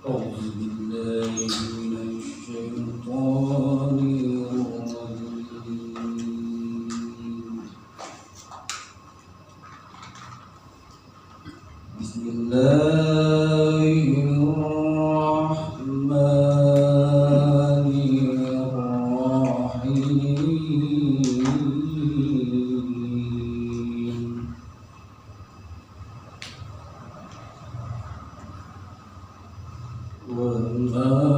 أعوذ بالله من الشيطان الرجيم. بسم الله الرحمن الرحيم. وما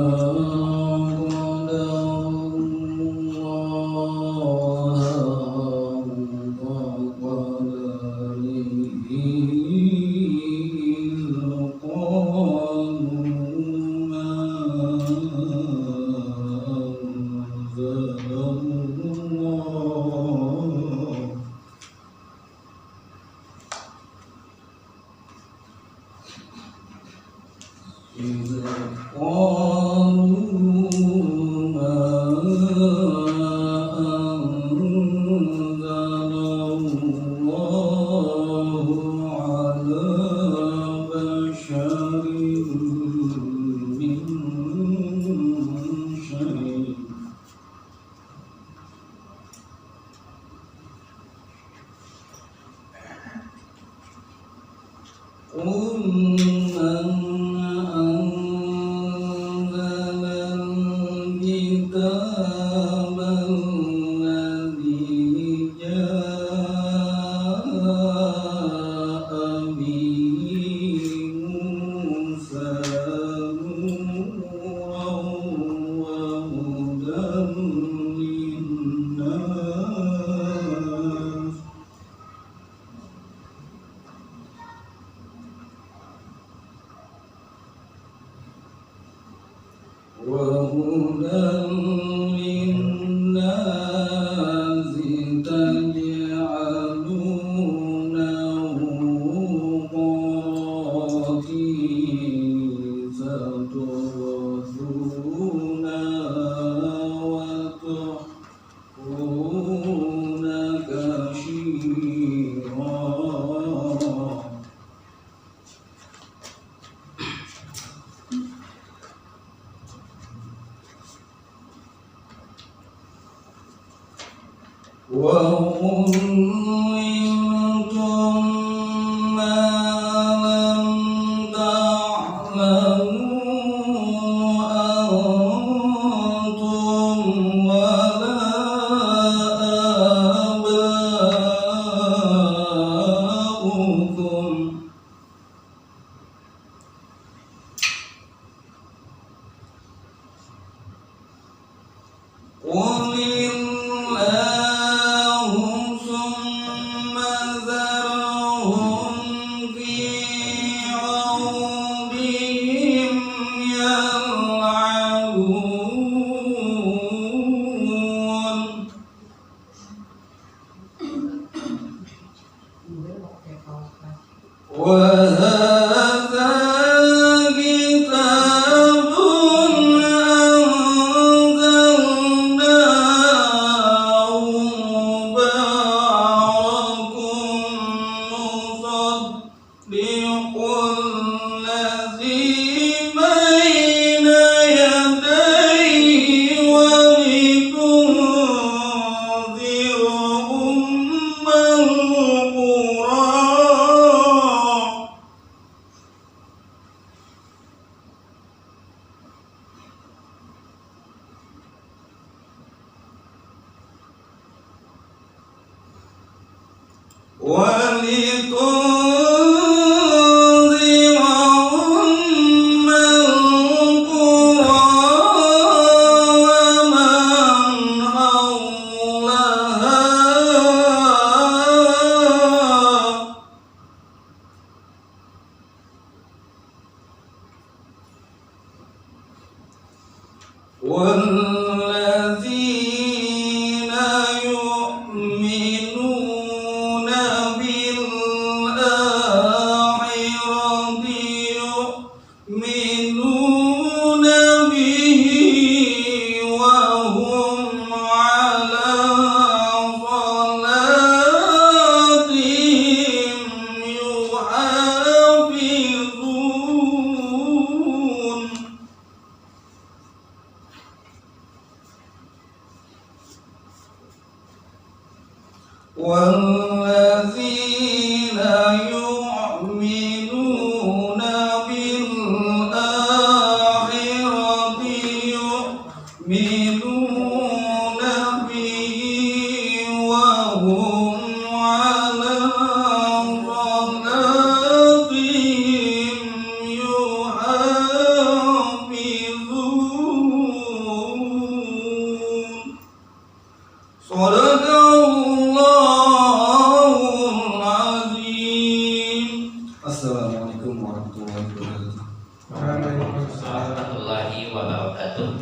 warahmatullahi wabarakatuh.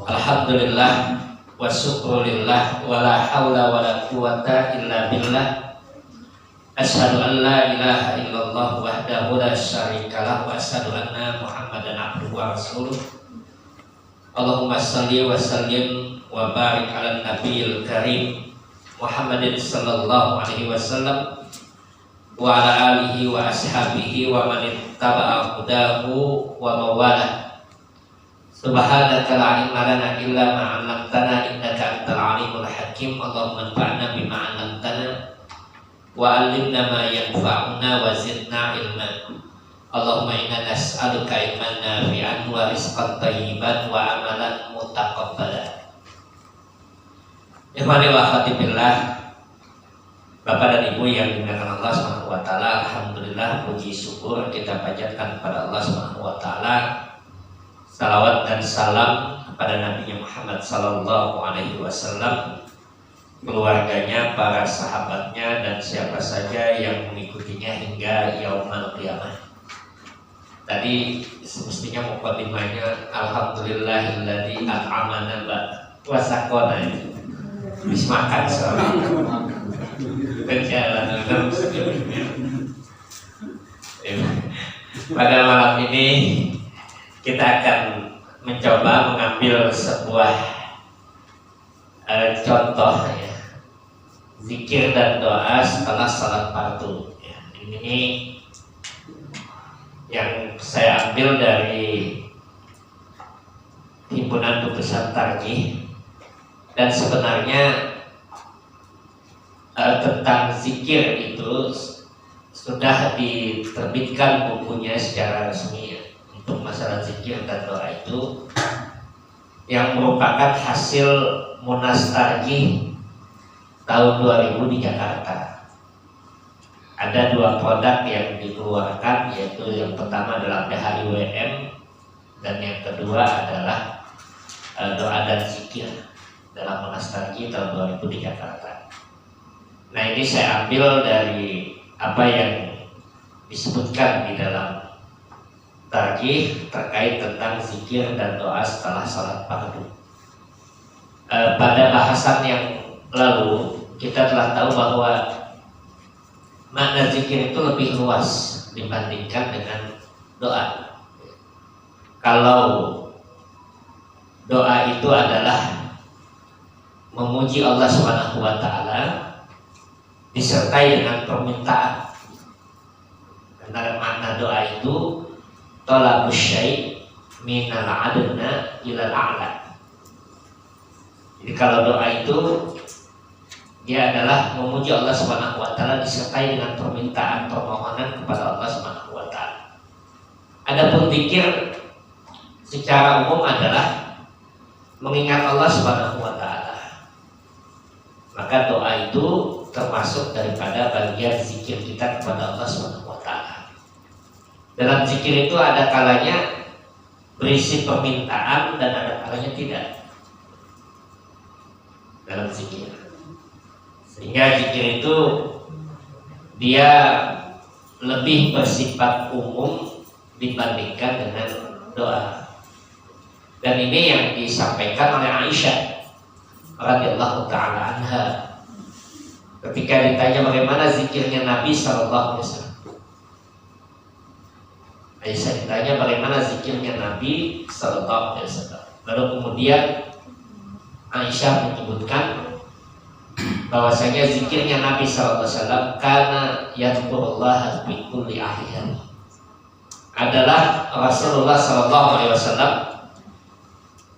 Alhamdulillah wa syukurillah wa la hawla wa la quwata illa billah. Asyhadu an la ilaha illallah wahdahu la syarikalah wa asyhadu anna Muhammadan abduhu wa rasuluh. Allahumma shalli wa sallim wa barik ala nabiyil karim Muhammadin sallallahu alaihi wasallam wa ala alihi wa ashabihi wa man ittaba'a hudahu wa mawalah. Subhanaka la ilma lana illa ma 'allamtana innaka antal alimul hakim. Allahumma anfa'na bima 'allamtana wa 'allimna ma yanfa'una wa zidna ilma. Allahumma inna nas'aluka ilman nafi'an wa rizqan thayyiban wa amalan mutaqabbalan. Ikhwani wa akhwati billah, Bapak dan Ibu yang dimuliakan Allah Subhanahu wa taala, alhamdulillah puji syukur kita panjatkan kepada Allah Subhanahu wa taala. Salawat dan salam kepada Nabi Muhammad sallallahu alaihi wasallam, keluarganya, para sahabatnya dan siapa saja yang mengikutinya hingga yaumul qiyamah. Tadi semestinya mukadimahnya alhamdulillahilladzi at'amana wa saqana. Habis makan soalnya berjalan terus. Pada malam ini kita akan mencoba mengambil sebuah contoh ya, zikir dan doa setelah salat fardu ya. Ini yang saya ambil dari himpunan putusan tarjih, dan sebenarnya tentang zikir itu sudah diterbitkan bukunya secara resmi ya, untuk masalah zikir dan doa itu, yang merupakan hasil Munas Tarjih tahun 2000 di Jakarta. Ada 2 produk yang dikeluarkan, yaitu yang pertama adalah PHIWM dan yang kedua adalah doa dan zikir dalam Munas Tarjih tahun 2000 di Jakarta. Nah, ini saya ambil dari apa yang disebutkan di dalam tarjih terkait tentang zikir dan doa setelah salat fardu. Pada bahasan yang lalu kita telah tahu bahwa makna zikir itu lebih luas dibandingkan dengan doa. Kalau doa itu adalah memuji Allah Subhanahu wa taala disertai dengan permintaan. Karena makna doa itu talabus syai' minal adna ilal a'la. Jadi kalau doa itu dia adalah memuji Allah Subhanahu wa taala disertai dengan permintaan, permohonan kepada Allah Subhanahu wa taala. Adapun zikir secara umum adalah mengingat Allah Subhanahu wa taala. Maka doa itu termasuk daripada bagian zikir kita kepada Allah Subhanahu wa taala. Dalam zikir itu ada kalanya berisi permintaan dan ada kalanya tidak. Dalam zikir. Sehingga zikir itu dia lebih bersifat umum dibandingkan dengan doa. Dan ini yang disampaikan oleh Aisyah radhiyallahu taala anha ketika ditanya bagaimana zikirnya Nabi sallallahu alaihi wasallam. Aisyah ditanya bagaimana zikirnya Nabi sallallahu alaihi wasallam. Lalu kemudian Aisyah menyebutkan bahwasanya zikirnya Nabi sallallahu alaihi wasallam kana yadhkurullah bi kulli ahyan. Adalah Rasulullah sallallahu alaihi wasallam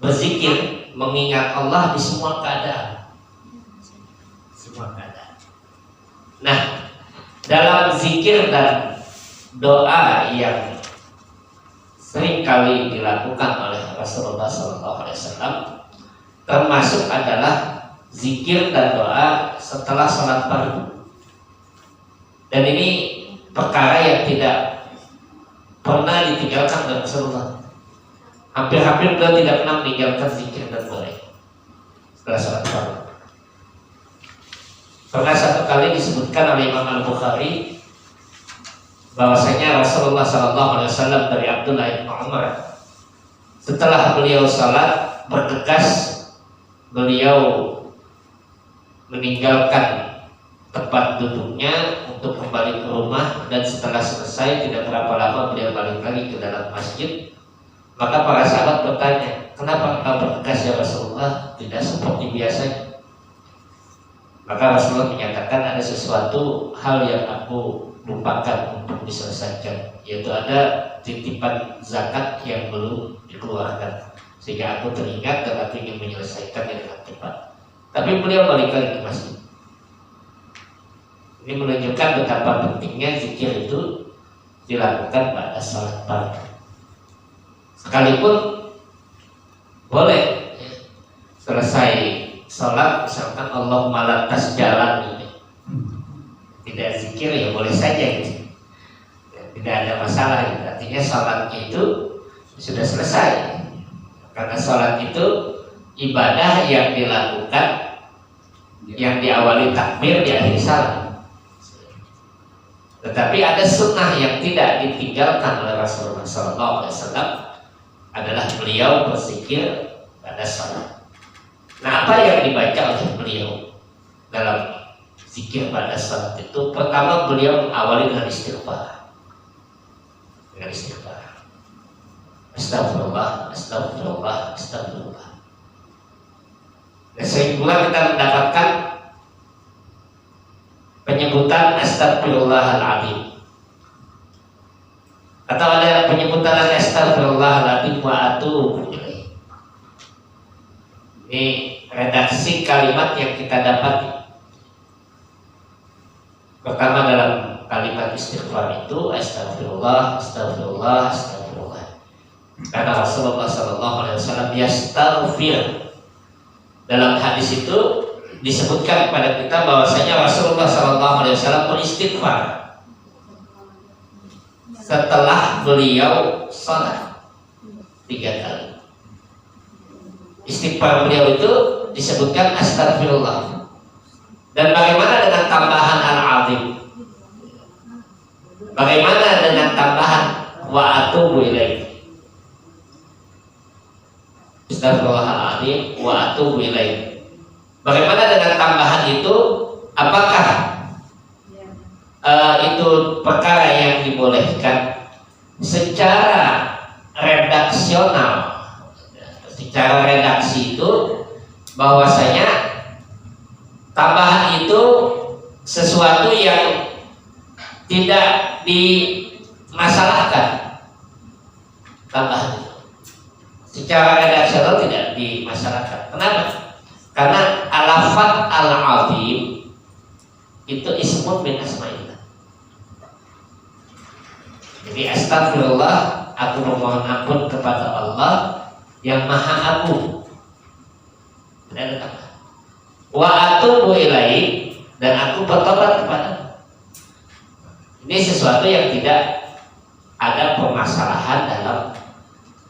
berzikir mengingat Allah di semua keadaan. Semua keadaan. Nah, dalam zikir dan doa yang sering kali dilakukan oleh Rasulullah SAW termasuk adalah zikir dan doa setelah salat fardu. Dan ini perkara yang tidak pernah ditinggalkan oleh Rasulullah. Hampir-hampir beliau tidak pernah meninggalkan zikir dan doa setelah salat fardu. Pernah satu kali disebutkan oleh Imam Al-Bukhari bahwasanya Rasulullah SAW dari Abdullah bin Umar, setelah beliau salat bergegas beliau meninggalkan tempat duduknya untuk kembali ke rumah, dan setelah selesai tidak berapa lama beliau balik lagi ke dalam masjid. Maka para sahabat bertanya, kenapa engkau bergegas ya Rasulullah, tidak seperti biasanya? Maka Rasulullah menyatakan, ada sesuatu hal yang aku lupakan untuk diselesaikan, yaitu ada titipan zakat yang belum dikeluarkan, sehingga aku teringat dan aku ingin menyelesaikannya dengan cepat. Tapi beliau balik lagi ke masjid. Ini menunjukkan betapa pentingnya zikir itu dilakukan pada salat pagi. Sekalipun boleh selesai sholat misalkan Allahumma lantas jalan ini, tidak zikir ya boleh saja gitu. Tidak ada masalah gitu. Artinya sholatnya itu sudah selesai, karena sholat itu ibadah yang dilakukan, yang diawali takbir, diakhiri salam. Tetapi ada sunnah yang tidak ditinggalkan oleh Rasulullah SAW, adalah beliau berzikir pada sholat. Nah, apa yang dibaca oleh beliau dalam zikir pada sholat itu? Pertama, beliau mengawali dengan istighfar. Dengan istighfar. Astagfirullah, astagfirullah, astagfirullah. Dan sering pula kita mendapatkan penyebutan astagfirullahaladzim, atau ada penyebutan astagfirullahaladzim wa atubu ilaih. Ini redaksi kalimat yang kita dapat. Pertama, dalam kalimat istighfar itu astagfirullah, astagfirullah, astagfirullah. Karena Rasulullah SAW yastaghfir. Dalam hadis itu disebutkan kepada kita bahwasanya Rasulullah SAW beristighfar setelah beliau sholat 3 kali. Istighfar beliau itu disebutkan astagfirullah. Dan bagaimana dengan tambahan al-azim? Bagaimana dengan tambahan wa atubu ilaih? Astagfirullahaladzim wa atubu ilaih. Bagaimana dengan tambahan itu? Apakah itu perkara yang dibolehkan? Secara redaksional, secara redaksi itu bahwasanya tambahan itu sesuatu yang tidak dimasalahkan. Tambahan itu secara redaksional tidak dimasalahkan. Kenapa? Karena alafat al-azim itu ismun min asma'illah. Jadi astagfirullah, aku memohon ampun kepada Allah yang maha agung. Dan wa atubu ilaih, dan aku bertobat kepada. Ini sesuatu yang tidak ada permasalahan dalam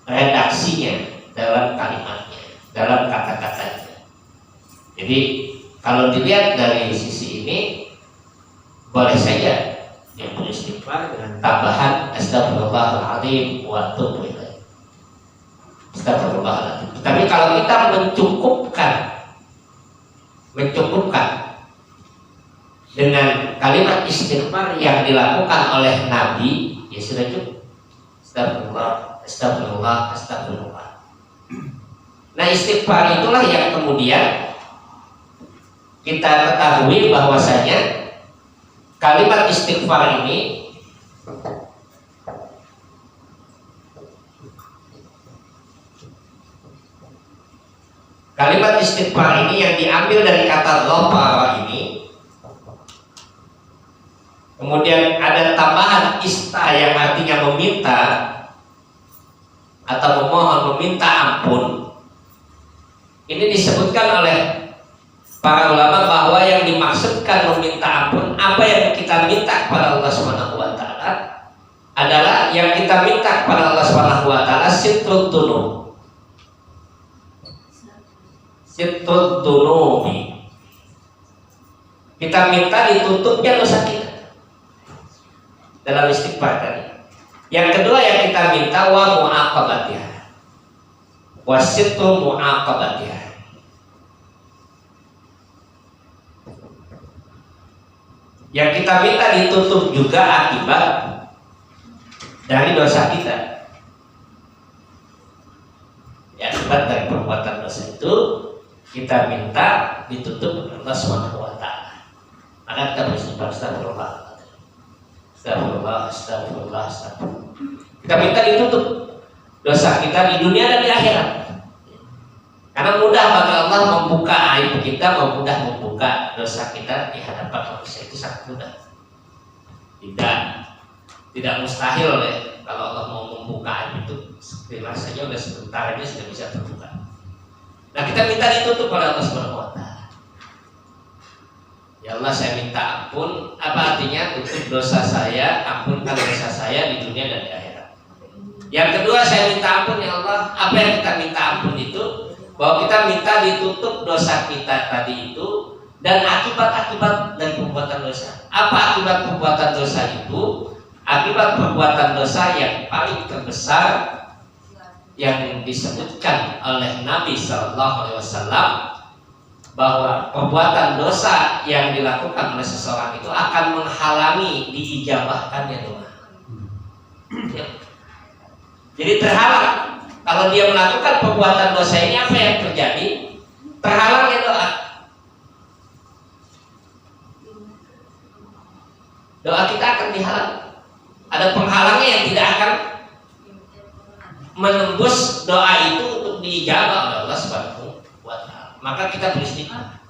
redaksinya, dalam kalimatnya, dalam kata-katanya. Jadi kalau dilihat dari sisi ini, boleh saja yang beristighfar dengan tambahan astagfirullahaladzim wa atubu ilaih. Astagfirullahaladzim. Tapi kalau kita mencukupkan dengan kalimat istighfar yang dilakukan oleh Nabi, ya sudah cukup. Astagfirullah, astagfirullah, astagfirullah. Nah, istighfar itulah yang kemudian kita ketahui bahwasanya kalimat istighfar ini yang diambil dari kata ghafara ini, kemudian ada tambahan ista yang artinya meminta atau memohon, meminta ampun. Ini disebutkan oleh para ulama bahwa yang dimaksudkan meminta ampun, apa yang kita minta kepada Allah Subhanahu wa taala adalah yang kita minta kepada Allah Subhanahu wa taala sitrud dunub. Sitrud dunubi. Kita minta ditutupnya dosa kita. dalam istighfar tadi. Yang kedua yang kita minta wa muaqabatiha. Wasitru muaqabatiha. Yang kita minta ditutup juga akibat dari dosa kita. Ya, akibat dari perbuatan dosa itu kita minta ditutup oleh Allah Subhanahu wa taala. Maka kita beristighfar, astagfirullah. Astagfirullah, astagfirullah, astagfirullah. Kita minta ditutup dosa kita di dunia dan di akhirat. Karena mudah bagi Allah membuka aib kita, mudah membuka dosa kita di hadapan manusia, itu sangat mudah. Tidak mustahil ya, kalau Allah mau membuka aib itu rasanya udah sebentar aja sudah bisa terbuka. Nah, kita minta ditutup oleh Allah Subhanahu wa taala. Ya Allah, saya minta ampun. Apa artinya? Tutup dosa saya, ampunkan dosa saya di dunia dan di akhirat. Yang kedua, saya minta ampun ya Allah. Apa yang kita minta ampun itu? Bahwa kita minta ditutup dosa kita tadi itu dan akibat-akibat dari perbuatan dosa. Apa akibat perbuatan dosa itu? Akibat perbuatan dosa yang paling terbesar yang disebutkan oleh Nabi SAW, bahwa perbuatan dosa yang dilakukan oleh seseorang itu akan menghalangi diijabahkannya doa. Jadi terhalang. Kalau dia melakukan perbuatan dosa ini, apa yang terjadi? Terhalangnya doa. Doa kita akan dihalang. Ada penghalangnya yang tidak akan menembus doa itu untuk diijabah oleh Allah Subhanahu wa taala. Maka kita beristighfar.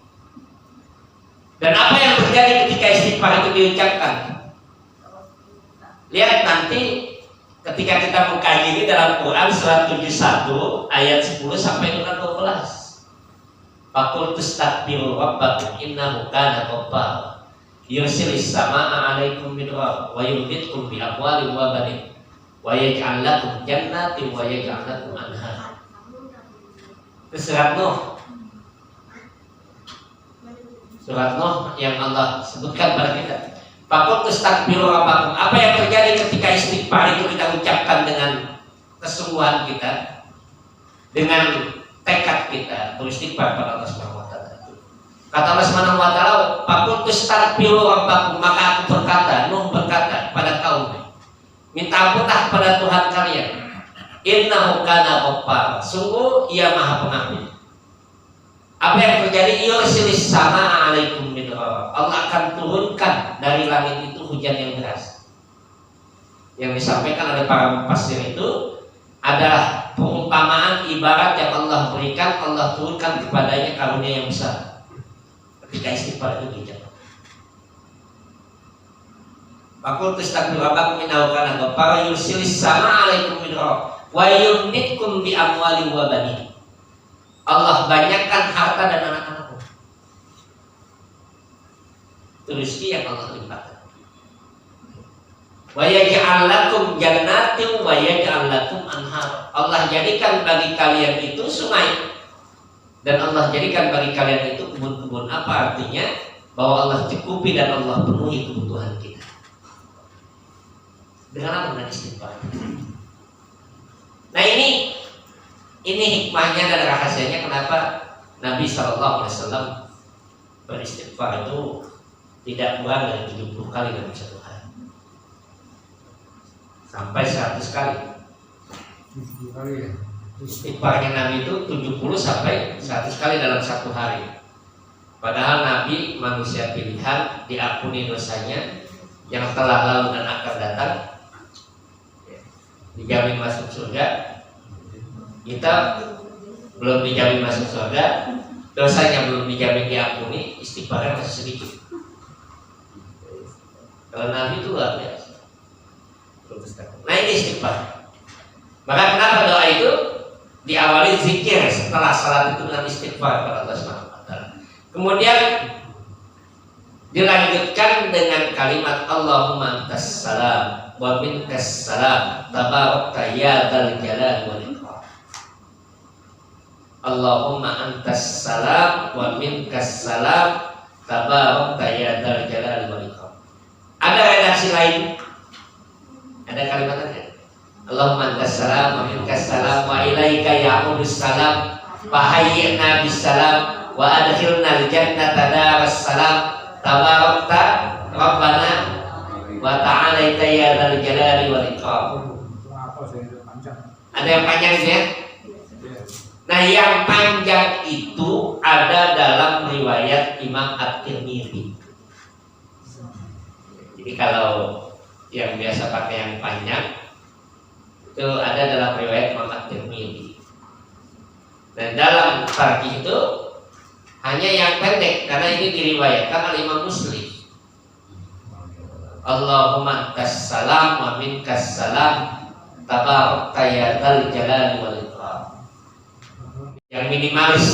Dan apa yang terjadi ketika istighfar itu diucapkan? Lihat nanti ketika kita mengkaji ini dalam Quran surat 71 ayat 10 sampai dengan 12. Faqul tastaghfiru rabbakum innahu kana ghaffara yursilis samaa'a 'alaikum bidrara wa yumditkum bi amwalin wa banin wa yaj'al lakum jannatin wa yaj'al lakum anhar. Itu surat Nuh. Surat Nuh yang Allah sebutkan pada kita. Faqul tastaghfiru rabbakum. Apa yang terjadi ketika istighfar itu kita ucapkan dengan kesungguhan kita, dengan tekad kita beristighfar pada Allah Subhanahu wa taala. Kata Allah Subhanahu wa taala, "Faqul tastaghfiru rabbakum," maka aku berkata, Nuh berkata pada kaumnya, minta ampunlah kepada Tuhan kalian. Innahu kana ghaffar. Sungguh Ia Maha Pengampun. Apa yang terjadi? Yursilis samaa'a 'alaikum bidrara. Allah akan turunkan dari langit itu hujan yang deras. Yang disampaikan oleh para mufassir itu adalah perumpamaan ibarat yang Allah berikan, Allah turunkan kepadanya karunia yang besar ketika istighfar itu diucapkan. Faqul tastaghfiru rabbakum innahu kana ghaffara yursilis samaa'a 'alaikum bidrara wa yumditkum bi amwalin wa banin. Allah banyakkan harta dan anak-anakmu. Itu rezeki yang Allah limpahkan. Wa yaj'al lakum jannatin wa yaj'al lakum anhar. Allah jadikan bagi kalian itu sungai dan Allah jadikan bagi kalian itu kebun-kebun. Apa artinya? Bahwa Allah cukupi dan Allah penuhi kebutuhan kita. Dengan apa? Dengan istighfar. Nah, ini hikmahnya dan rahasianya kenapa Nabi SAW beristighfar itu tidak kurang dari 70 kali dalam satu hari, sampai 100 kali. Istighfarnya Nabi itu 70 sampai 100 kali dalam satu hari. Padahal Nabi manusia pilihan, diampuni dosanya yang telah lalu dan akan datang, dijamin masuk surga. Kita belum dijamin masuk surga, dosanya belum dijamin diampuni, istighfarnya masih sedikit. Kalau Nabi itu luar biasa. Nah, ini istighfar. Maka kenapa doa itu diawali zikir setelah salat itu dengan istighfar kepada Allah Subhanahu wa taala. Kemudian dilanjutkan dengan kalimat Allahumma antas salam wa minkas salam tabarakta ya dzal jalali wal ikram. Allahumma antas salam wa minkas salam tabarakta ya dzal jalali wal ikram. Ada redaksi lain Ada kalimatnya. Allahumma antas salam wa minkas salam wa ilaika ya'udus salam wa hayyina bis salam wa adkhilna al-jannata daras salam tabarakta rabbana wa ta'alaita ya dzal jalali wal ikram. Ada yang panjang ya? Nah, yang panjang itu ada dalam riwayat Imam At-Tirmidzi. Jadi kalau yang biasa pakai yang panjang itu ada dalam riwayat Imam At-Tirmidzi. Dan dalam Tarqih itu hanya yang pendek karena ini diriwayatkan oleh Imam Muslim. Allahumma antas salam wa minkas salam tabarakta ya dzal jalali wal ikram. Yang minimalis,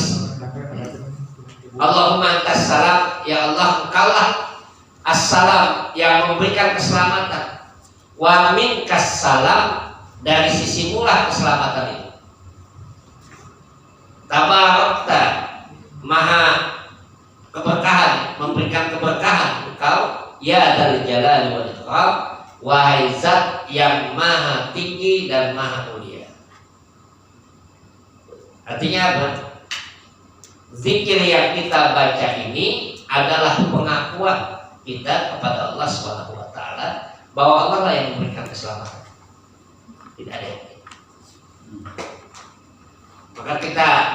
Allahumma antas salam, ya Allah engkaulah as-salam yang memberikan keselamatan, wa minkas salam, dari sisi mula keselamatan itu. Tabarakta, maha keberkahan, memberikan keberkahan engkau, ya dzal jalali wal ikram, wahai zat yang maha tinggi dan maha mulia. Artinya apa? Zikir yang kita baca ini adalah pengakuan kita kepada Allah Subhanahu wa taala bahwa Allah lah yang memberikan keselamatan. Tidak ada yang lain. Maka kita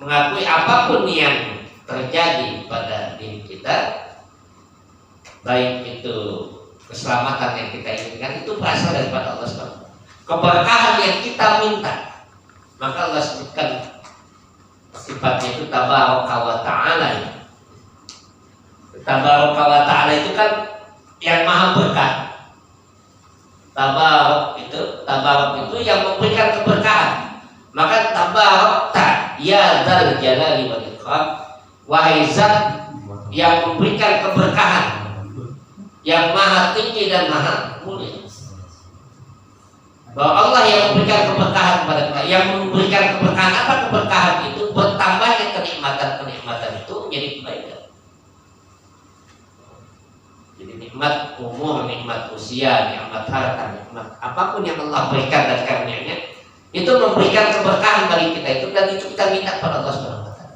mengakui apapun yang terjadi pada diri kita, baik itu keselamatan yang kita inginkan itu berasal daripada Allah Subhanahu wa taala. Keberkahan yang kita minta, maka Allah sebutkan sifatnya itu tabaraka wa ta'ala. Tabaraka wa ta'ala itu kan yang maha berkah. Tabarak itu yang memberikan keberkahan. Maka tabarakta ya dzal jalali wal ikram, wahai zat yang memberikan keberkahan, yang maha tinggi dan maha mulia. Bahwa Allah yang memberikan keberkahan kepada kita, yang memberikan keberkahan apa? Keberkahan itu bertambahnya kenikmatan itu menjadi kebaikan. Jadi nikmat umur, nikmat usia, nikmat harta, nikmat apapun yang Allah berikan dan karunia-Nya itu memberikan keberkahan bagi kita itu, dan itu kita minta kepada Allah Subhanahu wa taala.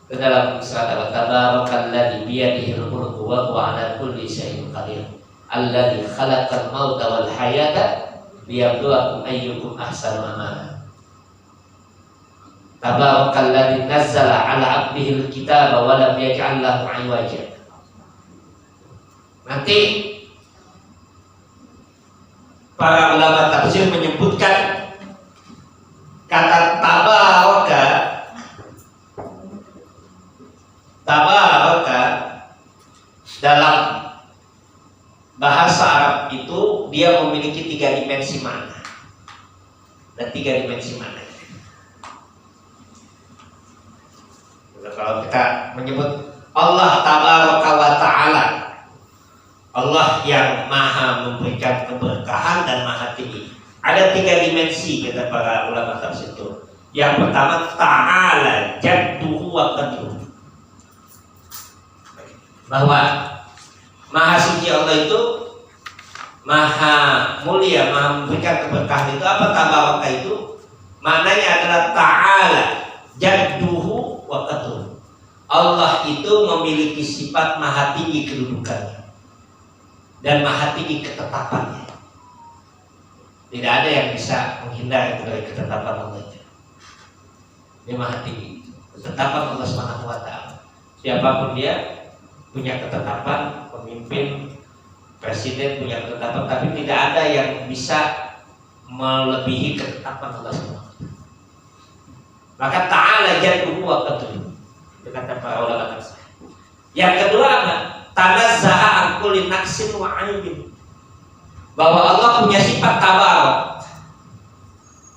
Ke dalam surat Al-Tabarakalladzii biyadihil mulku wa huwa 'ala kulli syai'in qadir. Alladzi khalaqal mauta wal hayata liyabluwakum ayyukum ahsanu amala. Tabarakalladzi nazzala 'ala 'abdihil kitaba wa lam yaj'al lahu 'iwaja. Nanti para ulama tafsir menyebutkan kata tabaraka dalam bahasa Arab itu dia memiliki 3 dimensi makna. Dan 3 dimensi makna. Kalau kita menyebut Allah tabaraka wa ta'ala, Allah yang maha memberikan keberkahan dan maha tinggi, ada 3 dimensi kata para ulama tafsir itu. Yang pertama, ta'ala jadduhu wa qadruhu, bahwa maha suci Allah itu maha mulia, maha memberikan keberkahan itu. Apa tabaraka itu? Maknanya adalah ta'ala jadduhu wa qadruhu. Allah itu memiliki sifat maha tinggi kedudukannya dan maha tinggi ketetapannya. Tidak ada yang bisa menghindar dari ketetapan Allah itu. Dia maha tinggi. Ketetapan Allah Subhanahu wa taala. Siapapun dia punya ketetapan, pemimpin, presiden punya ketetapan, tapi tidak ada yang bisa melebihi ketetapan Allah Subhanahu wa taala. Maka ta'ala jadduhu wa qadruhu. Itu kata para ulama tafsir. Yang kedua apa? Tanazzaha an kulli naqsin wa aibin. Bahwa Allah punya sifat tabarak.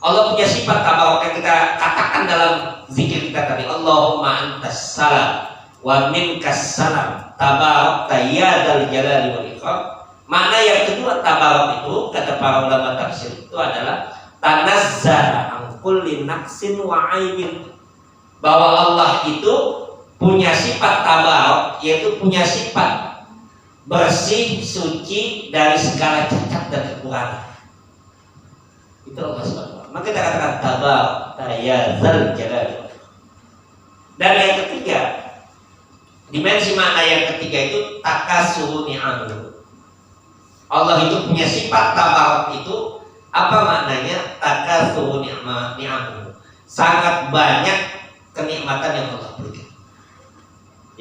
Allah punya sifat tabarak yang kita katakan dalam zikir kita tadi. Allahumma antas salam wa minkas salam tabarakta ya dzal jalali wal ikram. Makna yang kedua tabarak itu kata para ulama tafsir itu adalah tanazzaha an kulli naqsin wa aibin. Bahwa Allah itu punya sifat tabarak, yaitu punya sifat bersih, suci dari segala cacat dan kekurangan. Itu Allah SWT. Maka kita katakan tabarakta ya dzal jalali. Dan yang ketiga, dimensi makna yang ketiga itu takasuru ni'amuhu. Allah itu punya sifat tabarak itu apa maknanya? Takasuru ni'amuhu. Sangat banyak kenikmatan yang Allah berikan.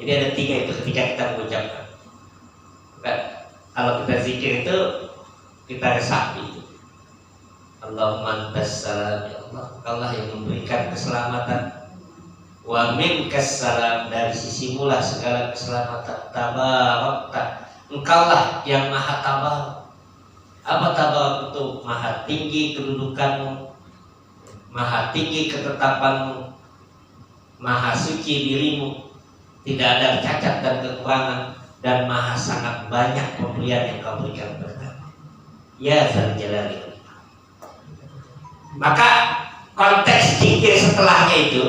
Jadi ada tiga itu ketika kita mengucapkan. Kalau kita zikir itu kita resapi itu. Allahumma antas salam, ya Allah, Allah yang memberikan keselamatan. Wa minkas salam, dari sisimu lah segala keselamatan. Tabarakta, engkaulah yang maha tabarak. Apa tabarak itu? Maha tinggi kedudukanmu, maha tinggi ketetapanmu, maha suci dirimu, tidak ada cacat dan kekurangan, dan maha sangat banyak pemberian yang kau berikan kepada kami. Ya dzal jalali. Maka konteks zikir setelahnya itu,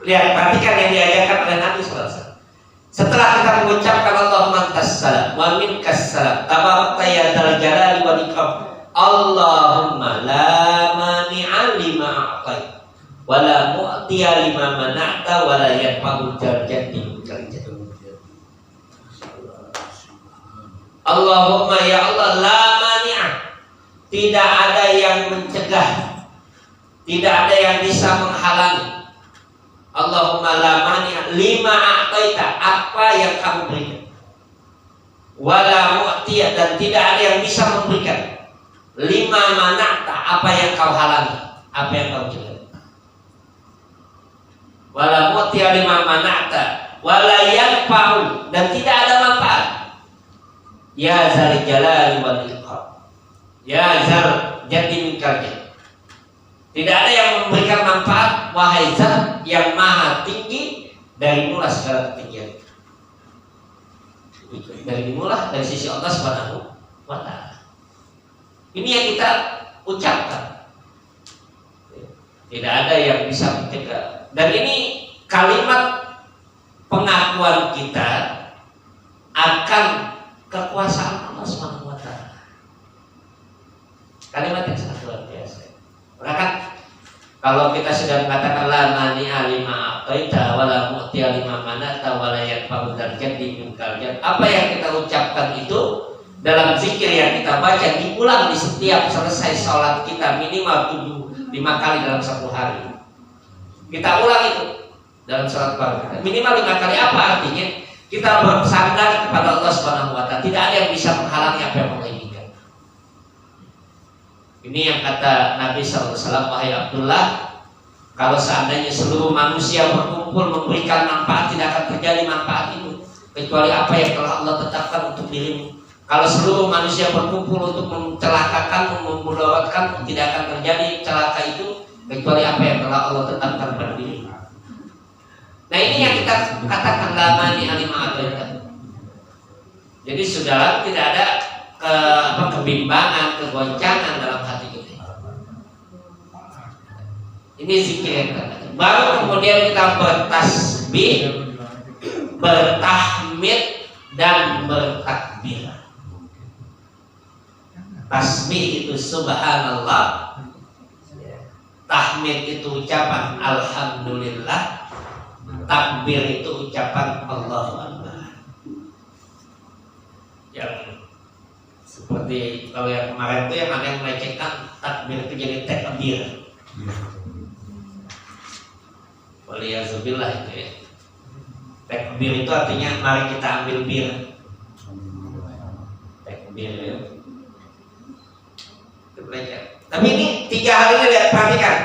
lihat, perhatikan yang diajarkan oleh Nabi SAW. Setelah kita mengucapkan Allahumma antas salam wa minkas salam tabarakta ya dzal jalali wal ikram, Allahumma la mani'a lima a'tait wa la mu'tiya lima mana'ta wa la yanfa'u dzal jaddi minkal jadd. Allahumma ya Allah, la mani'a, tidak ada yang mencegah, tidak ada yang bisa menghalangi. Allahumma la mani'a lima a'taita, apa yang kamu berikan, wala mu'tiya, dan tidak ada yang bisa memberikan, lima mana'ta, apa yang kau halangi, apa yang kau cegah. Wala mu'tiya lima mana'ta wala yanfa'u, dan tidak ada manfaat. Ya dzal jalali wal ikram, ya dzal jaddi minkal jadd. Tidak ada yang memberikan manfaat, wahai Zat yang maha tinggi, dari mula segala ketinggian. Dari mula dari sisi Allah Subhanahu wa ta'ala. Ini yang kita ucapkan. Tidak ada yang bisa mencegah. Dan ini kalimat pengakuan kita akan kekuasaan Allah Subhanahu wa ta'ala. Kalimat yang sangat luar biasa. Maka kan kalau kita sudah mengatakan la mani'a lima a'taita wa la mu'tiya lima mana'ta wa la yanfa'u dzal jaddi minkal jadd, apa yang kita ucapkan itu dalam zikir yang kita baca diulang di setiap selesai sholat kita minimal 5 kali dalam satu hari. Kita ulang itu dalam sholat kita minimal 5 kali. Apa artinya? Kita bersandar kepada Allah Subhanahu wa ta'ala. Tidak ada yang bisa menghalangi apa yang Allah inginkan. Ini yang kata Nabi SAW, wahai Abdullah, kalau seandainya seluruh manusia berkumpul memberikan manfaat, tidak akan terjadi manfaat itu kecuali apa yang telah Allah tetapkan untuk dirimu. Kalau seluruh manusia berkumpul untuk mencelakakan, memudaratkan, tidak akan terjadi celaka itu kecuali apa yang telah Allah tetapkan pada dirimu. Nah, ini yang kita katakan la mani'a lima a'taita. Jadi saudara, tidak ada kebimbangan, kegoncangan dalam hati kita. Ini zikir yang terakhir. Baru kemudian kita bertasbih, bertahmid, dan bertakbir. Tasbih itu subhanallah, tahmid itu ucapan alhamdulillah, takbir itu ucapan Allahu Akbar. Yang seperti kalau yang kemarin itu yang ada yang melecehkan takbir itu jadi takbir. Waliyazubillah itu ya. Takbir itu artinya mari kita ambil bir. Takbir ya. Itu belajar. Tapi ini 3 hal ini lihat, perhatikan.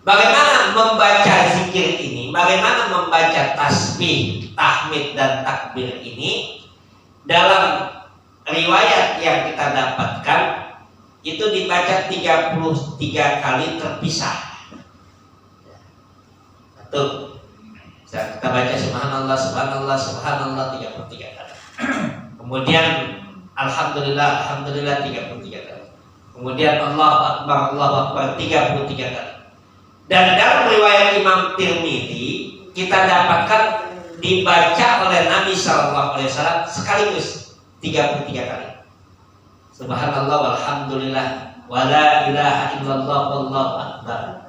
Bagaimana membaca zikir ini, bagaimana membaca tasbih, tahmid, dan takbir ini dalam riwayat yang kita dapatkan itu dibaca 33 kali terpisah. Tuh, kita baca subhanallah, subhanallah, subhanallah 33 kali. Kemudian alhamdulillah, alhamdulillah 33 kali. Kemudian Allahu Akbar 33 kali. Dan dalam riwayat Imam Tirmidzi kita dapatkan dibaca oleh Nabi Sallallahu Alaihi Wasallam sekaligus 33 kali. Subhanallah walhamdulillah wala ilaha illallah wallahu akbar.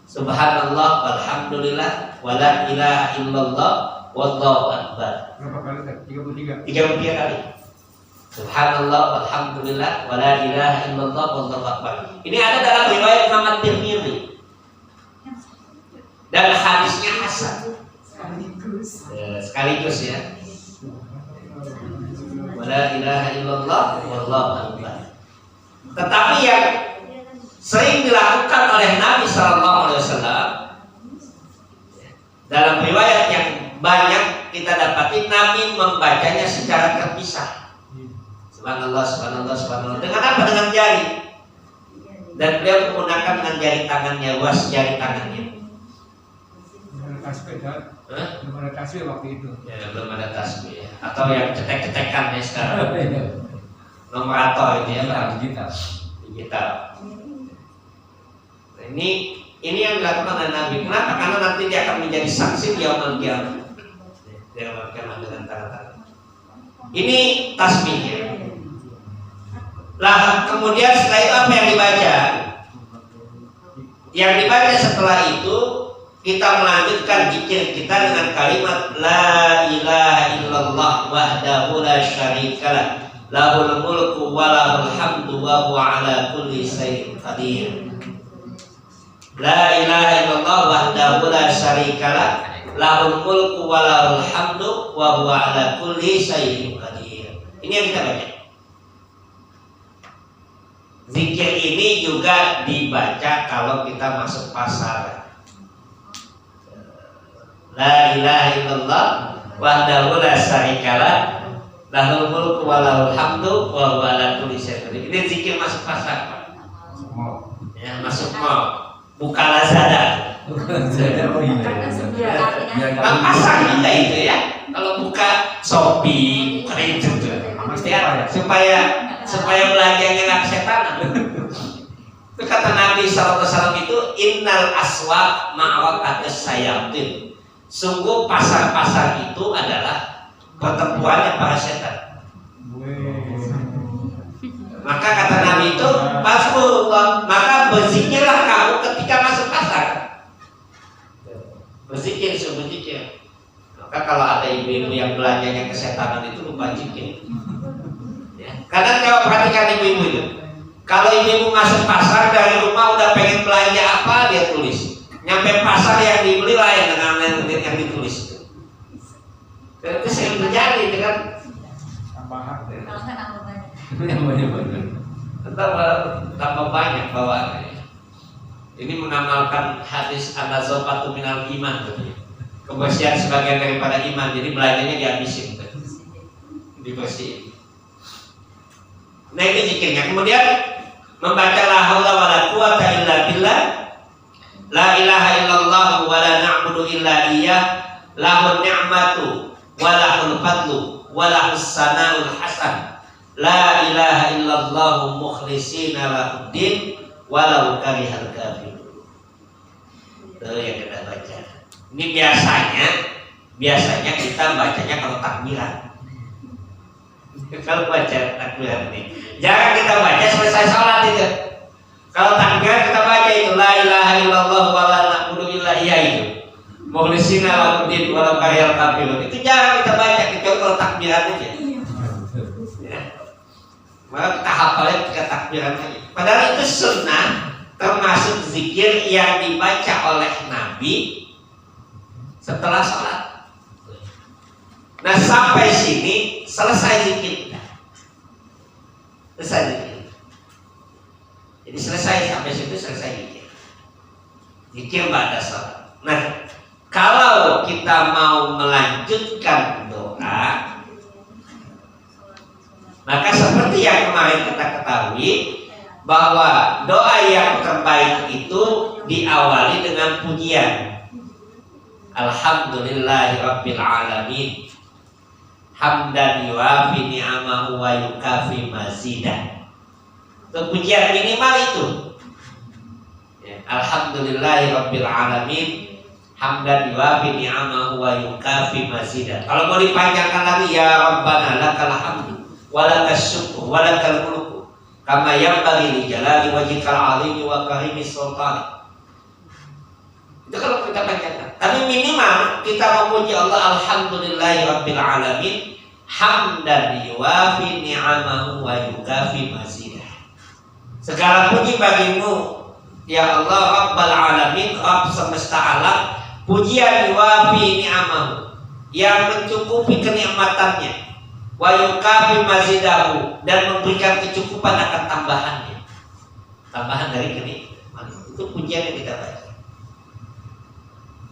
Subhanallah walhamdulillah wala ilaha illallah wallahu akbar. Berapa kali? 33. 33 kali. Subhanallah walhamdulillah wala ilaha illallah wallahu akbar. Ini ada dalam riwayat Imam At-Tirmidzi. Dan hadisnya hasan. Sekaligus ya. Wala ilaha illallah wallahu akbar. Tetapi yang sering dilakukan oleh Nabi Sallallahu Alaihi Wasallam dalam riwayat yang banyak kita dapati, Nabi membacanya secara terpisah. Subhanallah, subhanallah, subhanallah. Dengan apa? Dengan jari. Dan beliau menggunakan dengan jari tangannya, luas jari tangannya. Belum ada tasbih waktu itu. Ya, belum ada tasbih ya. Atau yang cetek-cetekan ya sekarang. Nomerator ini ya, digital. Nah, ini yang dilakukan oleh Nabi. Kenapa? Karena nanti dia akan menjadi saksi di yaumul qiyamah. Dia akan dengan tangan-tangan. Ini tasbihnya. Lah kemudian setelah itu apa yang dibaca? Yang dibaca setelah itu kita melanjutkan zikir kita dengan kalimat la ilaha illallah wahdahu la syarikalah lahul mulku wa lahul hamdu wa huwa ala kulli syai'in qadir. La ilaha illallah wahdahu la syarikalah lahul mulku wa lahul hamdu wa huwa ala kulli syai'in qadir. Ini yang kita baca. Zikir ini juga dibaca kalau kita masuk pasar. La ilaha illallah wahdahu la syarikalah lahul mulku wa lahul hamdu wa huwa ala kulli syai'in qadir. Ini zikir masuk pasar, Pak. Ya, masuk mall. Buka Lazada. Oh iya. Pasar kita itu ya. Kalau buka Shopee, buka itu tuh. Ya, supaya belanjanya nggak kesetanan. Itu kata Nabi SAW itu innal aswaq ma'waqatus sayatin. Sungguh pasar-pasar itu adalah pertempurannya para setan. Maka kata Nabi itu Rasulullah, maka berzikirlah kamu ketika masuk pasar. Berzikir, suruh berzikir. Maka kalau ada ibu-ibu yang belanjanya kesetanan itu lupa zikir. Ya. Kadang kalau perhatikan ibu-ibu itu, kalau ibu-ibu masuk pasar dari rumah udah pengen belanja apa dia tulis. Nyampe pasar yang dibeli lain dengan yang ditulis itu. Dan itu sering terjadi dengan tambahan. tambah banyak bawaannya. Ini mengamalkan hadis an-nazafatu minal iman, kebersihan sebagian daripada iman. Jadi belanjanya dihabisin, dibersihin. Nah ini zikirnya. Kemudian membaca la haula wala quwata illa billah, la ilaha illallah wa la na'budu illa iyyah, lahun ni'matu wa lahul fadlu wa lahus sana'ul hasan, la ilaha illallah mukhlishina lahuddin walau karihal kafirun. Itu yang kita baca. Ini biasanya kita bacanya kalau takbiran. Kalau baca takbiran ini, jangan kita baca selesai sholat itu. Kalau takbiran kita baca itu la ilaha illallah wa la na'budu illa iyyah itu. Mukhlishina lahuddin walau karihal kafirun. Itu jangan kita baca kecuali kalau takbiran aja. Ya. Maka kita hafalnya ketika takbiran aja. Padahal itu sunnah, termasuk zikir yang dibaca oleh Nabi setelah sholat. Nah sampai sini selesai zikir. Selesai zikir. Jadi selesai sampai situ selesai zikir. Zikir ba'da sholat. Nah kalau kita mau melanjutkan doa, maka seperti yang kemarin kita ketahui bahwa doa yang terbaik itu diawali dengan pujian. Alhamdulillahirabbil alamin. Hamdan yuafi ni'amahu wa yukafi mazidah. Itu pujian minimal itu. Ya, Alhamdulillahirabbil alamin. hamdan yuwafi ni'amahu wa yukafi mazidah. Kalau mau dipanjangkan lagi, ya Rabbana lakal hamdu wa lakas syukru wa lakal mulku kama yanbaghi li jalali wajhikal azimi wa karimi sultani. Itu kalau kita panjangkan. Tapi minimal kita memuji Allah, alhamdulillahi rabbil alamin hamdan yuwafi ni'amahu wa yukafi mazidah. Segala puji bagimu ya Allah Rabbal alamin, Rabb semesta alam. Pujian yuwafi ni'amahu, yang mencukupi kenikmatannya, wa yukafi mazidahu, dan memberikan kecukupan akan tambahannya. Tambahan dari kenikmatan. Itu pujian yang kita baca.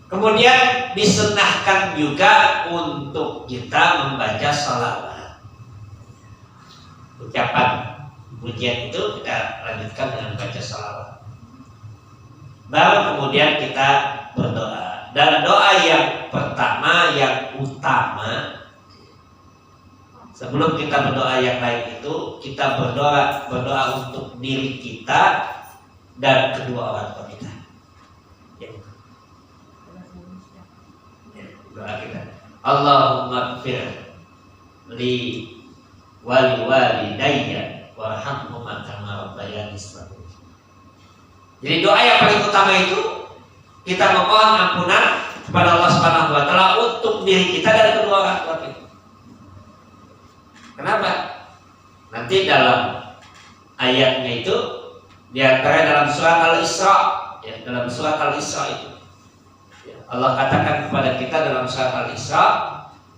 Kemudian disunahkan juga untuk kita membaca salawat. Ucapan pujian itu kita lanjutkan dengan baca salawat. Baru kemudian kita berdoa. Dan doa yang pertama, yang utama, sebelum kita berdoa yang lain itu, kita berdoa untuk diri kita dan kedua orang tua kita. Doa kita, Allahumma gfir li wali walidayya warhamhuma kama rabbayani shaghira. Jadi doa yang paling utama itu kita memohon ampunan kepada Allah Subhanahu wa taala untuk diri kita dan kedua orang tua kita. Kenapa? Nanti dalam ayatnya itu di antara dalam surat Al-Isra, ya, dalam surat Al-Isra itu Allah katakan kepada kita dalam surat Al-Isra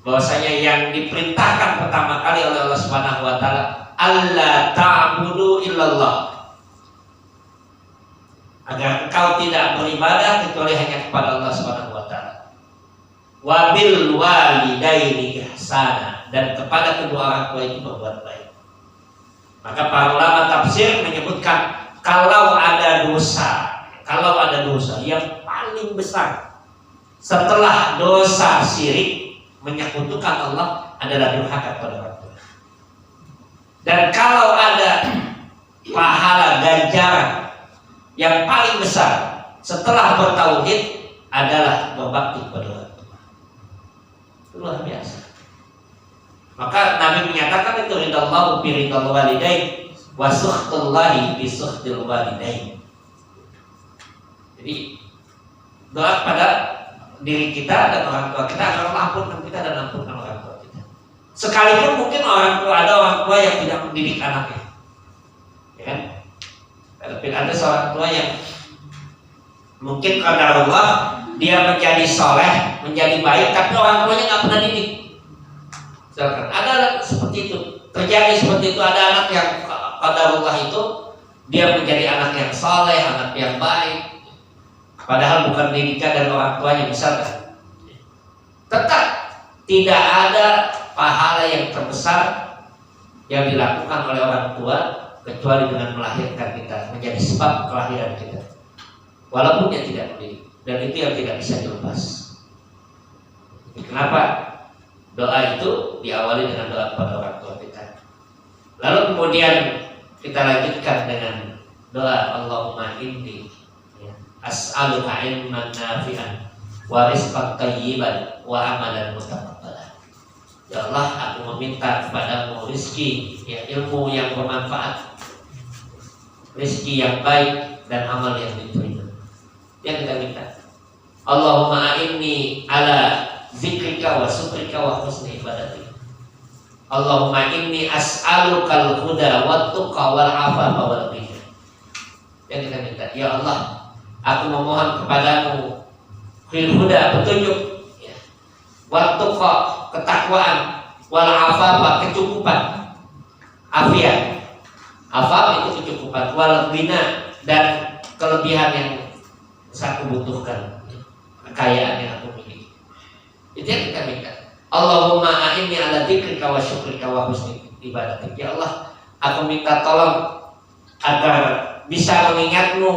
bahwasanya yang diperintahkan pertama kali oleh Allah Subhanahu wa taala, alla ta'budu illallah, agar engkau tidak beribadah kecuali hanya kepada Allah Subhanahu wa taala. Wa bil walidaini ihsana, dan kepada kedua orang tua itu berbuat baik. Maka para ulama tafsir menyebutkan kalau ada dosa yang paling besar setelah dosa syirik menyekutukan Allah adalah durhaka kepada orang tua. Dan kalau ada pahala ganjaran yang paling besar setelah bertauhid adalah berbakti kepada orang tua. Itu luar biasa. Maka Nabi menyatakan itu ridallahu bi ridal walidain wa sukhtullahi bi sukhtil walidain. Jadi doa pada diri kita dan orang tua kita agar Allah ampunkan kita dan ampunkan orang tua kita. Sekalipun mungkin ada orang tua yang tidak mendidik anaknya, ya kan? Tapi ada seorang tua yang mungkin karena Allah dia menjadi soleh, menjadi baik, tapi orang tuanya nggak pernah didik. Misalkan ada seperti itu, terjadi seperti itu, ada anak yang qadarullah itu dia menjadi anak yang soleh, anak yang baik, padahal bukan didikan dari orang tuanya misalkan. Tetap tidak ada pahala yang terbesar yang dilakukan oleh orang tua kecuali dengan melahirkan kita, menjadi sebab kelahiran kita, walaupun dia tidak mendidik, dan itu yang tidak bisa dilepas. Kenapa doa itu diawali dengan doa kepada orang tua kita, lalu kemudian kita lanjutkan dengan doa Allahumma inni as'aluka ilman nafi'an wa rizqan thayyiban wa amalan mutaqabbalan. Ya Allah, aku meminta kepadamu rizki, ya, ilmu yang bermanfaat, rizki yang baik, dan amal yang diterima. Yang kita minta. Allahumma a'inni ala zikrika wa syukrika wa husni ibadatik. Allahumma inni as'alukal huda wat tuqa wal afafa wal ghina. Yang kita minta, ya Allah, aku memohon kepadamu huda, petunjuk, ya, wat tuqa, ketakwaan, wal afafa, kecukupan, afiat. Afaf itu kecukupan, wal ghina, dan kelebihan yang saya butuhkan, kekayaan yang aku miliki. Itu yang kita minta. Allahumma a'inni ala dzikrika wa syukrika wa husni ibadatik. Ya Allah, aku minta tolong agar bisa mengingatmu,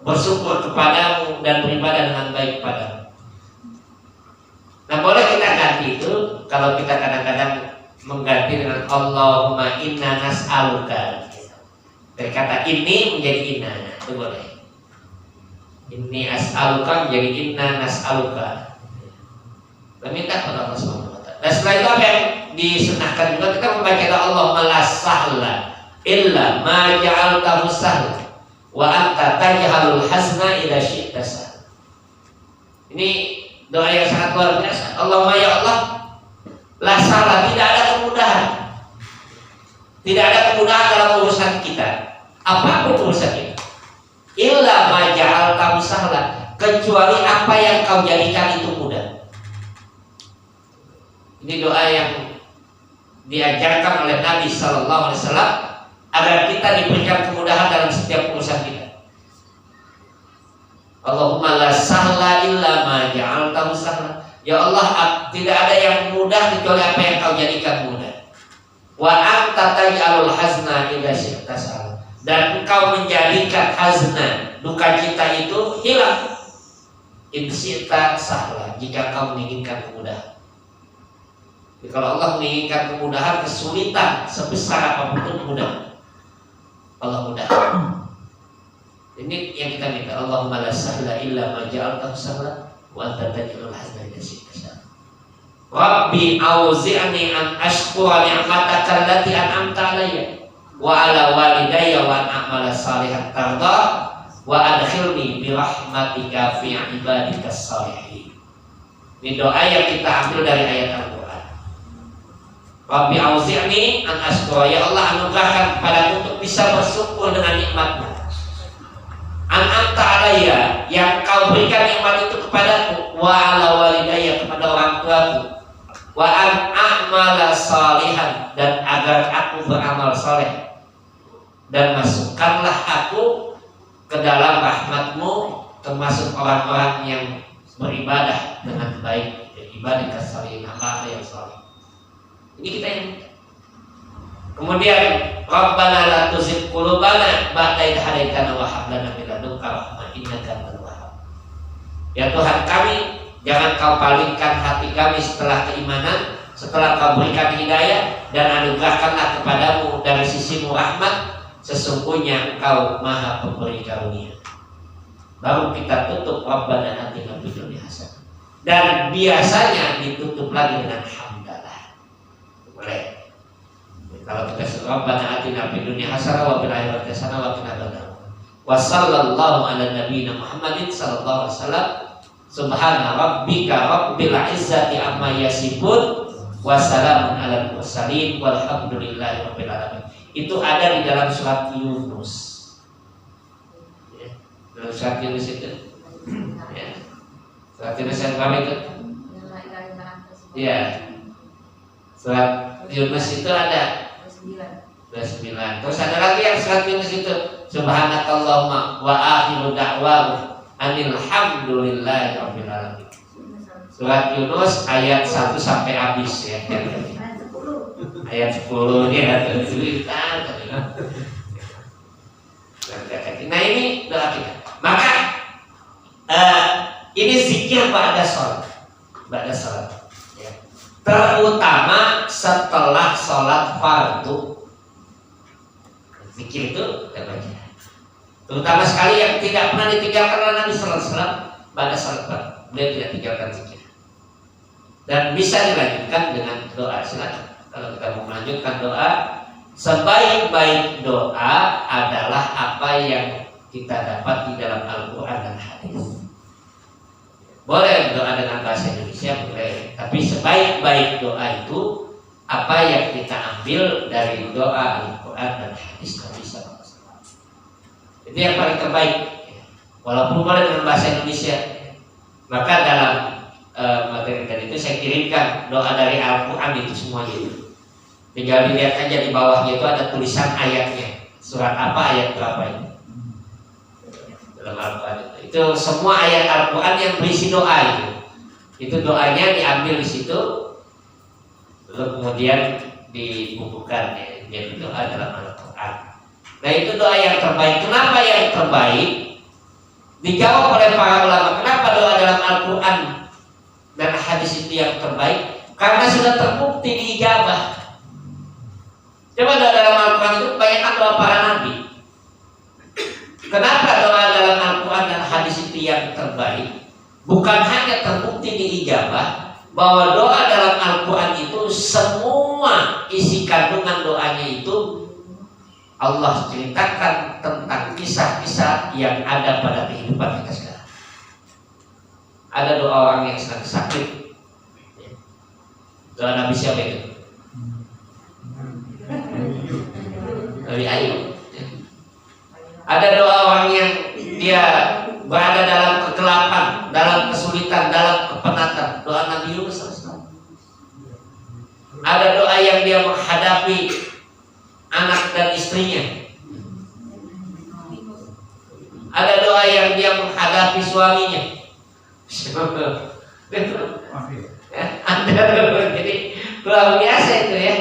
bersyukur kepadamu, dan beribadah dengan baik kepadamu. Nah, boleh kita ganti itu kalau kita kadang-kadang mengganti dengan Allahumma inna nas'aluka. Dari kata ini menjadi inna, itu boleh. Inni as'aluka jadi inna nas'aluka. Meminta kepada Allah Subhanahu wa taala. Dan setelah itu apa yang disunahkan juga kita membaca Allahumma la sahla illa ma ja'altahu sahla wa anta taj'alul hazna idza syi'ta sahla. Ini doa yang sangat luar biasa. Allahumma ya Allah, la sahla, tidak ada kemudahan. Tidak ada kemudahan dalam urusan kita. Apapun urusan kita. Illa ma ja'altahu sahla, kecuali apa yang kau jadikan itu mudah. Ini doa yang diajarkan oleh Nabi Sallallahu Alaihi Wasallam agar kita diberikan kemudahan dalam setiap urusan kita. Allahumma la sahla illa ma ja'altahu sahla. Ya Allah, tidak ada yang mudah kecuali apa yang kau jadikan mudah. Wa anta taj'alul hazna idza syi'ta sahla. Dan engkau menjadikan hazna, duka cita itu hilang. Insita sahla, jika kau menginginkan kemudahan. Jadi kalau Allah menginginkan kemudahan, kesulitan sebesar apapun itu mudah. Allah mudah. Ini yang kita minta. Allahumma la sahla illa ma ja'altahu sahla wa anta taj'alul hazna idza syi'ta sahla. Rabbi auzi'ni an ashkura ni'mataka allati an'amta 'alayya wa ala walidayya wa a'mala salihan tarda wa adkhilni bi rahmatika fi ibadikas salihin. Ini doa yang kita ambil dari ayat Al-Qur'an. Rabbi auzi'ni an ashkura, ya Allah anugerahkan kepadaku untuk bisa bersyukur dengan nikmat-Mu. An'amta alayya, yang Kau berikan nikmat itu kepadaku, wa ala walidayya, kepada orang tuaku, wa an a'mala salihan, dan agar aku beramal saleh. Dan masukkanlah aku ke dalam rahmat-Mu, termasuk orang-orang yang beribadah dengan baik, ibadah kasalihin, amal yang saleh. Ini kita yang minta. Kemudian Rabbana la tuzigh qulubana ba'da idh hadaitana wa hab lana min ladunka rahmah innaka antal wahhab. Ya Tuhan kami, jangan Kau palingkan hati kami setelah keimanan, setelah Kau berikan hidayah, dan anugerahkanlah kepadamu dari sisi-Mu rahmat. Sesungguhnya Engkau Maha Pemberi karunia. Baru kita tutup Rabbana atina fid dunya hasanah. Dan biasanya ditutup lagi dengan hamdalah. Boleh. Kalau kita sebut Rabbana atina fid dunya hasanah wa fil akhirati hasanah wa qina adzabannar. Wa sallallahu ala nabiyyina Muhammadin sallallahu alaihi wasallam. Subhana rabbika rabbil izzati amma yasifun wa salamun alal mursalin walhamdulillahi rabbil alamin. Itu ada di dalam surat Yunus. Ya, dalam surat Yunus itu. Ya. Surat Yunus yang berapa itu? Ya. Surat Yunus itu ada 29. Terus ada lagi yang surat Yunus itu subhanakallahumma wa akhiru da'wahu anil hamdulillahi rabbil alamin. Surat Yunus ayat 1 sampai habis ya. Ayat 10 ini ada cerita. Nah ini doa kita. Maka ini zikir ba'da sholat. Ba'da sholat ya. Terutama setelah sholat fardu. Zikir itu kita baca. Terutama sekali yang tidak pernah ditinggalkan oleh Nabi Sallallahu Alaihi Wasallam pada sholat fardu. Beliau tidak tinggalkan zikir. Dan bisa dilanjutkan dengan doa. Silakan. Kalau kita mau melanjutkan doa, sebaik-baik doa adalah apa yang kita dapat di dalam Al-Quran dan hadis. Boleh doa dengan bahasa Indonesia, boleh. Tapi sebaik-baik doa itu apa yang kita ambil dari doa Al-Quran dan hadis Nabi SAW. Itu yang paling terbaik. Walaupun boleh dengan bahasa Indonesia, maka dalam materi tadi itu saya kirimkan doa dari Al-Quran itu semuanya itu. Tinggal dilihat aja di bawahnya itu ada tulisan ayatnya, surat apa, ayat berapa ini dalam Al-Quran itu. Itu semua ayat Al-Quran yang berisi doa itu. Itu doanya diambil di situ, lalu kemudian dibukukan ya, jadi doa dalam Al-Quran. Nah itu doa yang terbaik. Kenapa yang terbaik? Dijawab oleh para ulama. Kenapa doa dalam Al-Quran dan hadis itu yang terbaik? Karena sudah terbukti diijabah. Coba doa dalam Al-Quran itu kebanyakan doa para nabi. Kenapa doa dalam Al-Quran dan hadis itu terbaik, bukan hanya terbukti diijabah, bahwa doa dalam Al-Quran itu semua isi kandungan doanya itu Allah ceritakan tentang kisah-kisah yang ada pada kehidupan kita sekarang. Ada doa orang yang sedang sakit, doa Nabi siapa itu? Nabi Ayub. Ada doa orang yang dia berada dalam kegelapan, dalam kesulitan, dalam kepenatan, doa Nabi Yunus. Ada doa yang dia menghadapi anak dan istrinya. Ada doa yang dia menghadapi suaminya. Jadi luar biasa itu ya.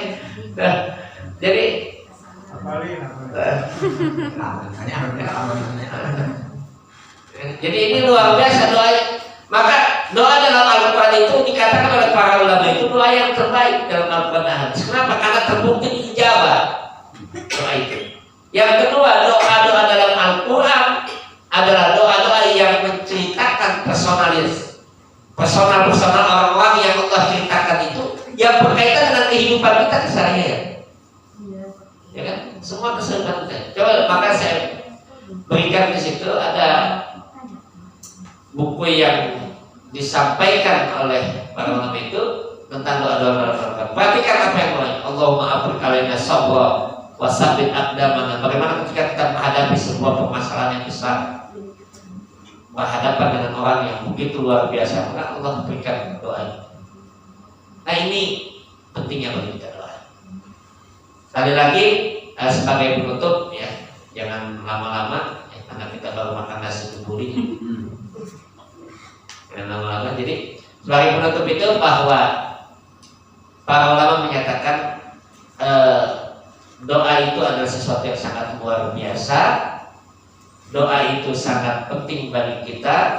Jadi ini luar biasa doa. Maka doa dalam Al-Quran itu dikatakan oleh para ulama itu doa yang terbaik dalam Al-Quran. Kenapa? Karena terbukti diijabah doa itu. Yang kedua, doa-doa dalam Al-Quran adalah doa-doa yang menceritakan personal orang-orang yang Allah ceritakan itu, yang berkaitan dengan kehidupan kita keseharian. Ya kan? Semua kehidupan kita. Coba maka saya berikan di situ ada buku yang disampaikan oleh para ulama itu tentang doa-doa dalam Al-Quran. Perhatikan apa yang mulai. Allahumma afrik alaina sabra wa sabbit aqdamana. Bagaimana ketika kita menghadapi sebuah permasalahan yang besar, berhadapan dengan orang yang begitu luar biasa, maka Allah berikan doa. Nah ini pentingnya bagi kita doa. Sekali lagi sebagai penutup ya, jangan lama-lama ya, karena kita baru makan nasi kebuli. Jangan lama-lama. Jadi sebagai penutup itu bahwa para ulama menyatakan doa itu adalah sesuatu yang sangat luar biasa. Doa itu sangat penting bagi kita.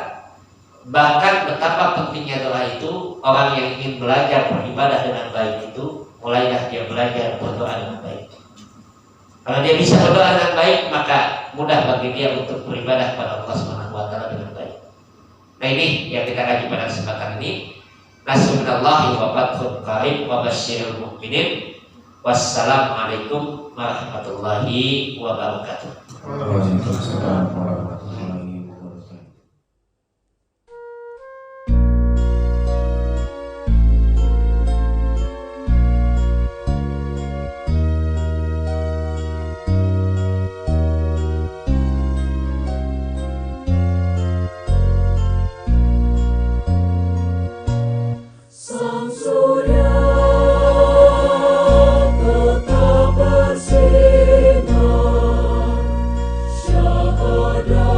Bahkan betapa pentingnya doa itu, orang yang ingin belajar beribadah dengan baik itu, mulailah dia belajar berdoa dengan baik. Kalau dia bisa berdoa dengan baik, maka mudah bagi dia untuk beribadah kepada Allah Subhanahu wa taala dengan baik. Nah ini yang kita kaji pada kesempatan ini. Nasrullahi wa fathul qarib wa basyiril mu'minin. Wassalamualaikum warahmatullahi wabarakatuh. Waalaikumsalam warahmatullahi wabarakatuh. Sang surya tetap bersinar, syahadat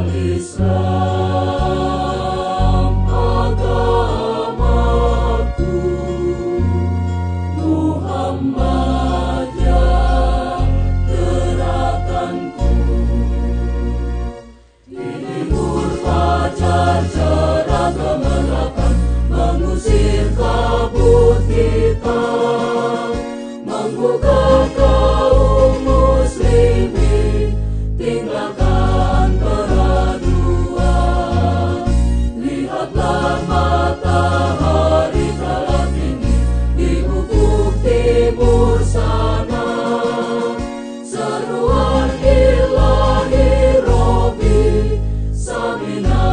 Al-Islam agamaku, Muhammad ya gerakanku. Di timur fajar cerah gemerlapan, mengusir kabut hitam, membuka kaum muslimin, tinggalkan peraduan. Lihatlah matahari telah tinggi di ufuk timur sana, seruan ilahi Robbi, samina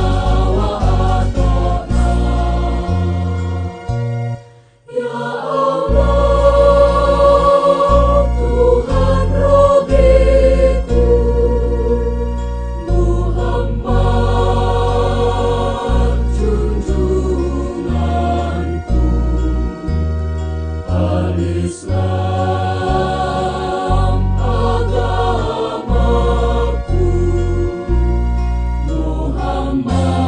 wa ata'na. Ya Allah, Tuhan Robbiku, Muhammad junjunganku. Al-Islam agamaku, Muhammad